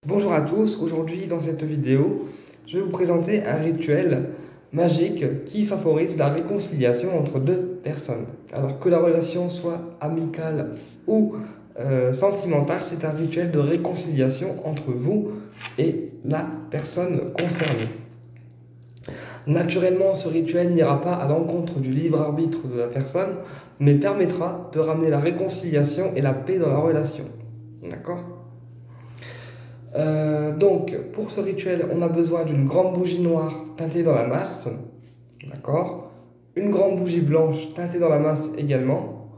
Bonjour à tous, aujourd'hui dans cette vidéo, je vais vous présenter un rituel magique qui favorise la réconciliation entre deux personnes. Alors que la relation soit amicale ou sentimentale, c'est un rituel de réconciliation entre vous et la personne concernée. Naturellement, ce rituel n'ira pas à l'encontre du libre arbitre de la personne, mais permettra de ramener la réconciliation et la paix dans la relation. D'accord ? Donc, pour ce rituel, on a besoin d'une grande bougie noire teintée dans la masse, d'accord? Une grande bougie blanche teintée dans la masse également,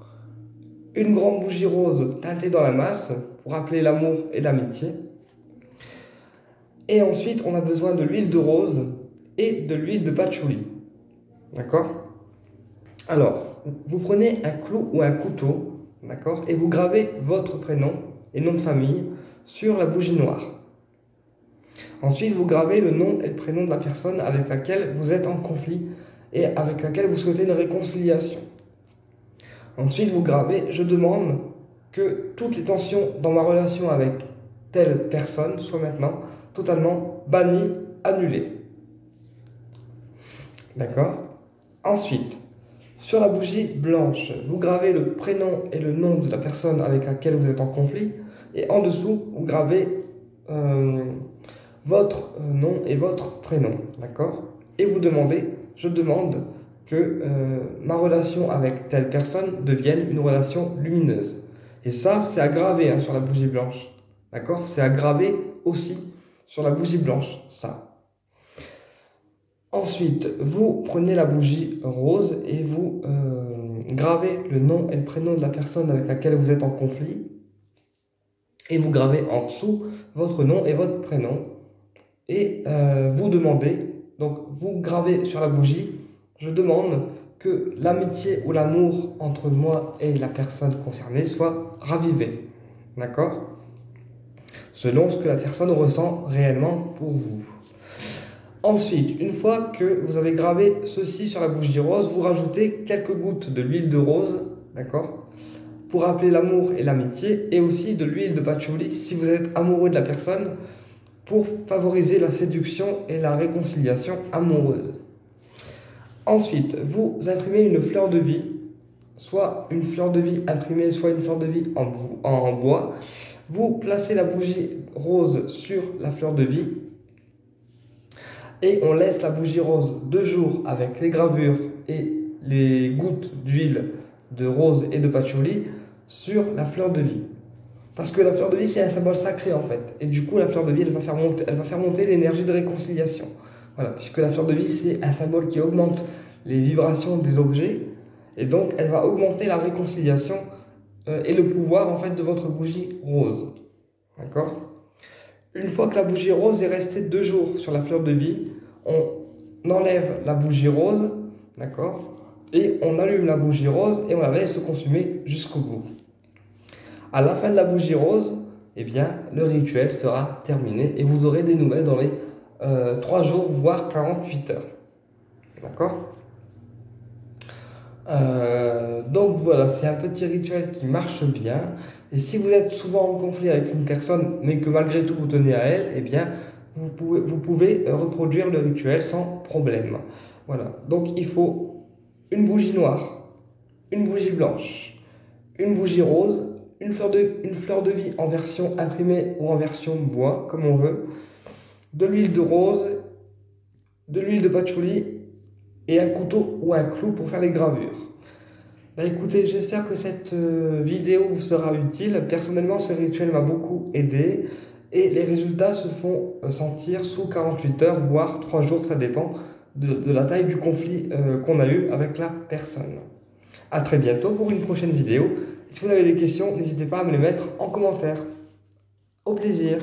une grande bougie rose teintée dans la masse pour rappeler l'amour et l'amitié. Et ensuite, on a besoin de l'huile de rose et de l'huile de patchouli, d'accord? Alors, vous prenez un clou ou un couteau, d'accord? Et vous gravez votre prénom et nom de famille sur la bougie noire. Ensuite, vous gravez le nom et le prénom de la personne avec laquelle vous êtes en conflit et avec laquelle vous souhaitez une réconciliation. Ensuite, vous gravez « Je demande que toutes les tensions dans ma relation avec telle personne soient maintenant totalement bannies, annulées. » D'accord? Ensuite, sur la bougie blanche, vous gravez le prénom et le nom de la personne avec laquelle vous êtes en conflit. Et en dessous, vous gravez votre nom et votre prénom, d'accord? Et vous demandez, je demande que ma relation avec telle personne devienne une relation lumineuse. Et ça, c'est à graver sur la bougie blanche, d'accord? C'est à graver aussi sur la bougie blanche, ça. Ensuite, vous prenez la bougie rose et vous gravez le nom et le prénom de la personne avec laquelle vous êtes en conflit. Et vous gravez en dessous votre nom et votre prénom. Et vous demandez, donc vous gravez sur la bougie, je demande que l'amitié ou l'amour entre moi et la personne concernée soit ravivé. D'accord? Selon ce que la personne ressent réellement pour vous. Ensuite, une fois que vous avez gravé ceci sur la bougie rose, vous rajoutez quelques gouttes de l'huile de rose, d'accord? Pour rappeler l'amour et l'amitié, et aussi de l'huile de patchouli si vous êtes amoureux de la personne, pour favoriser la séduction et la réconciliation amoureuse. Ensuite, vous imprimez une fleur de vie, soit une fleur de vie imprimée, soit une fleur de vie en bois. Vous placez la bougie rose sur la fleur de vie et on laisse la bougie rose 2 jours avec les gravures et les gouttes d'huile de rose et de patchouli sur la fleur de vie. Parce que la fleur de vie, c'est un symbole sacré en fait. Et du coup, la fleur de vie, elle va faire monter l'énergie de réconciliation. Voilà, puisque la fleur de vie, c'est un symbole qui augmente les vibrations des objets. Et donc, elle va augmenter la réconciliation et le pouvoir en fait de votre bougie rose. D'accord? Une fois que la bougie rose est restée 2 jours sur la fleur de vie, on enlève la bougie rose, d'accord? Et on allume la bougie rose et on la laisse se consumer jusqu'au bout. À la fin de la bougie rose, eh bien, le rituel sera terminé et vous aurez des nouvelles dans les 3 jours, voire 48 heures. D'accord? Donc voilà, c'est un petit rituel qui marche bien. Et si vous êtes souvent en conflit avec une personne, mais que malgré tout vous tenez à elle, eh bien, vous pouvez reproduire le rituel sans problème. Voilà, donc il faut une bougie noire, une bougie blanche, une bougie rose, une fleur de vie en version imprimée ou en version bois, comme on veut, de l'huile de rose, de l'huile de patchouli et un couteau ou un clou pour faire les gravures. Bah écoutez, j'espère que cette vidéo vous sera utile. Personnellement, ce rituel m'a beaucoup aidé et les résultats se font sentir sous 48 heures, voire 3 jours, ça dépend de la taille du conflit qu'on a eu avec la personne. A très bientôt pour une prochaine vidéo. Si vous avez des questions, n'hésitez pas à me les mettre en commentaire. Au plaisir.